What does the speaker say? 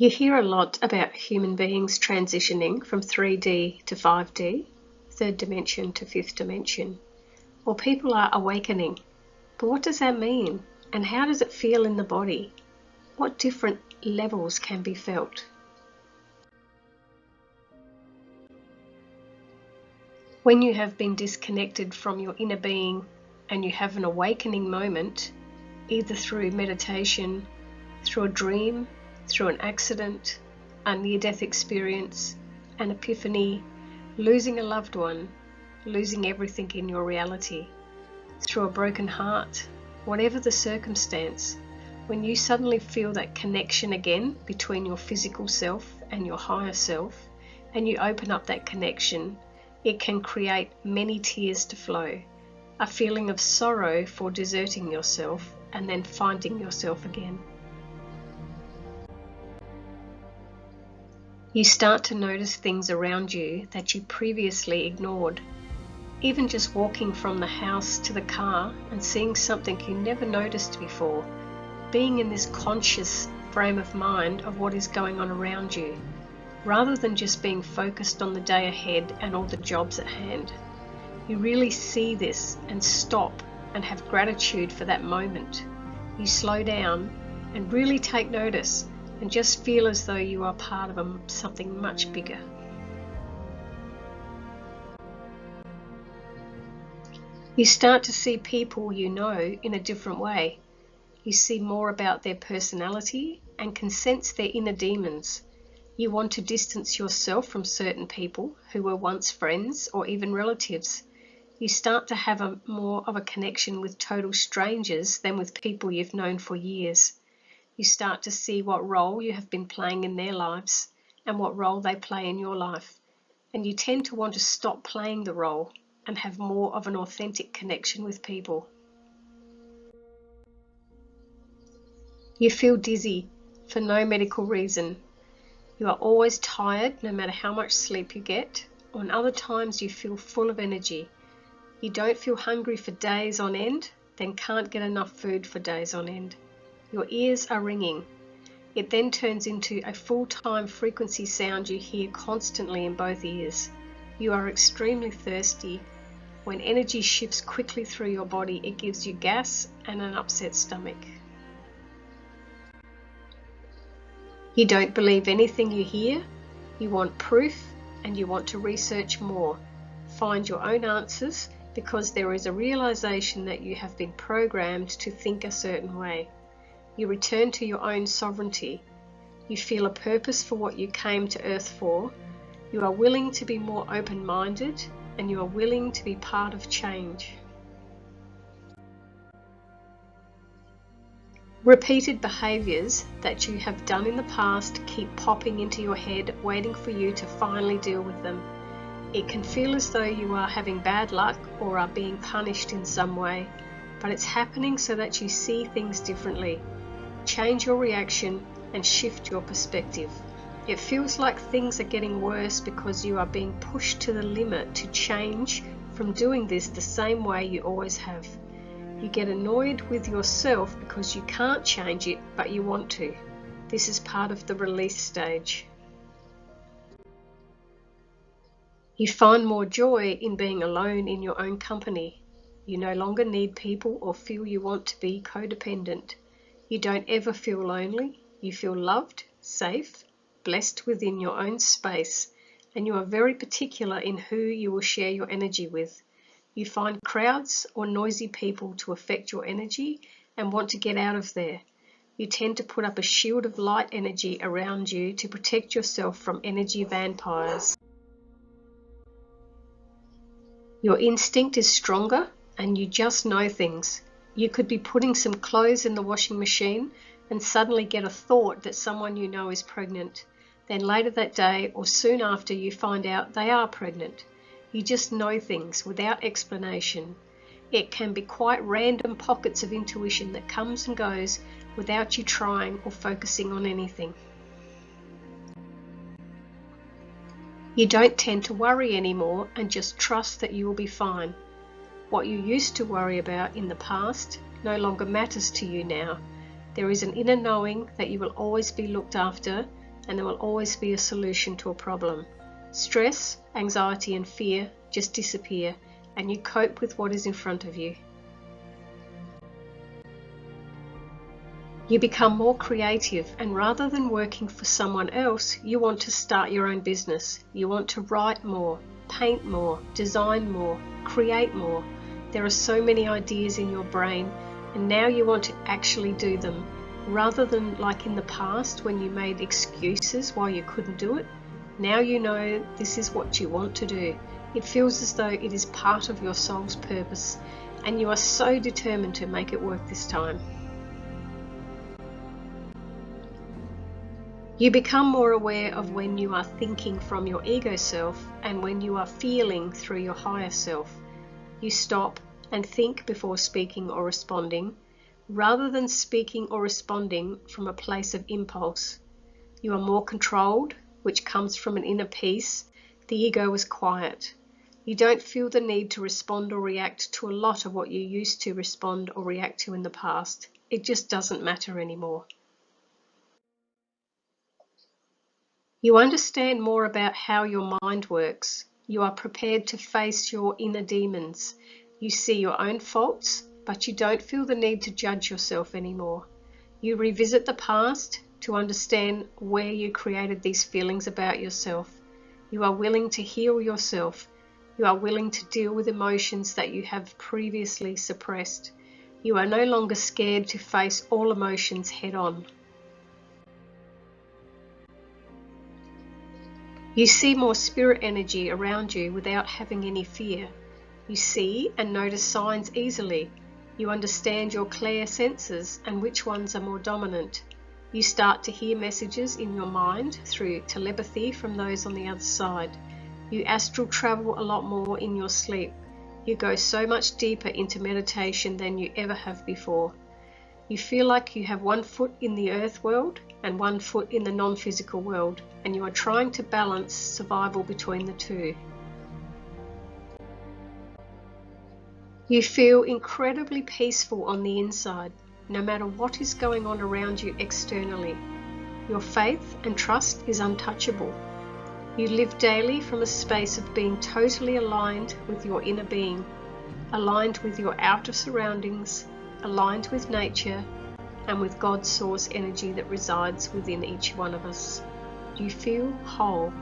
You hear a lot about human beings transitioning from 3D to 5D, third dimension to fifth dimension, or people are awakening. But what does that mean? And how does it feel in the body? What different levels can be felt? When you have been disconnected from your inner being and you have an awakening moment, either through meditation, through a dream, through an accident, a near-death experience, an epiphany, losing a loved one, losing everything in your reality, through a broken heart, whatever the circumstance, when you suddenly feel that connection again between your physical self and your higher self, and you open up that connection, it can create many tears to flow, a feeling of sorrow for deserting yourself and then finding yourself again. You start to notice things around you that you previously ignored. Even just walking from the house to the car and seeing something you never noticed before, being in this conscious frame of mind of what is going on around you, rather than just being focused on the day ahead and all the jobs at hand. You really see this and stop and have gratitude for that moment. You slow down and really take notice and just feel as though you are part of something much bigger. You start to see people you know in a different way. You see more about their personality and can sense their inner demons. You want to distance yourself from certain people who were once friends or even relatives. You start to have more of a connection with total strangers than with people you've known for years. You start to see what role you have been playing in their lives and what role they play in your life. And you tend to want to stop playing the role and have more of an authentic connection with people. You feel dizzy for no medical reason. You are always tired no matter how much sleep you get. On other times you feel full of energy. You don't feel hungry for days on end, then can't get enough food for days on end. Your ears are ringing. It then turns into a full-time frequency sound you hear constantly in both ears. You are extremely thirsty. When energy shifts quickly through your body, it gives you gas and an upset stomach. You don't believe anything you hear. You want proof and you want to research more. Find your own answers because there is a realization that you have been programmed to think a certain way. You return to your own sovereignty. You feel a purpose for what you came to Earth for. You are willing to be more open-minded and you are willing to be part of change. Repeated behaviours that you have done in the past keep popping into your head, waiting for you to finally deal with them. It can feel as though you are having bad luck or are being punished in some way, but it's happening so that you see things differently. Change your reaction and shift your perspective. It feels like things are getting worse because you are being pushed to the limit to change from doing this the same way you always have. You get annoyed with yourself because you can't change it, but you want to. This is part of the release stage. You find more joy in being alone in your own company. You no longer need people or feel you want to be codependent. You don't ever feel lonely. You feel loved, safe, blessed within your own space, and you are very particular in who you will share your energy with. You find crowds or noisy people to affect your energy and want to get out of there. You tend to put up a shield of light energy around you to protect yourself from energy vampires. Your instinct is stronger and you just know things. You could be putting some clothes in the washing machine and suddenly get a thought that someone you know is pregnant. Then later that day or soon after you find out they are pregnant. You just know things without explanation. It can be quite random pockets of intuition that comes and goes without you trying or focusing on anything. You don't tend to worry anymore and just trust that you will be fine. What you used to worry about in the past no longer matters to you now. There is an inner knowing that you will always be looked after and there will always be a solution to a problem. Stress, anxiety, and fear just disappear, and you cope with what is in front of you. You become more creative, and rather than working for someone else, you want to start your own business. You want to write more, paint more, design more, create more. There are so many ideas in your brain, and now you want to actually do them. Rather than like in the past when you made excuses why you couldn't do it, now you know this is what you want to do. It feels as though it is part of your soul's purpose, and you are so determined to make it work this time. You become more aware of when you are thinking from your ego self and when you are feeling through your higher self. You stop and think before speaking or responding, rather than speaking or responding from a place of impulse. You are more controlled, which comes from an inner peace. The ego is quiet. You don't feel the need to respond or react to a lot of what you used to respond or react to in the past. It just doesn't matter anymore. You understand more about how your mind works. You are prepared to face your inner demons. You see your own faults, but you don't feel the need to judge yourself anymore. You revisit the past to understand where you created these feelings about yourself. You are willing to heal yourself. You are willing to deal with emotions that you have previously suppressed. You are no longer scared to face all emotions head on. You see more spirit energy around you without having any fear. You see and notice signs easily. You understand your clair senses and which ones are more dominant. You start to hear messages in your mind through telepathy from those on the other side. You astral travel a lot more in your sleep. You go so much deeper into meditation than you ever have before. You feel like you have one foot in the earth world and one foot in the non-physical world, and you are trying to balance survival between the two. You feel incredibly peaceful on the inside, no matter what is going on around you externally. Your faith and trust is untouchable. You live daily from a space of being totally aligned with your inner being, aligned with your outer surroundings, aligned with nature, and with God's source energy that resides within each one of us. You feel whole.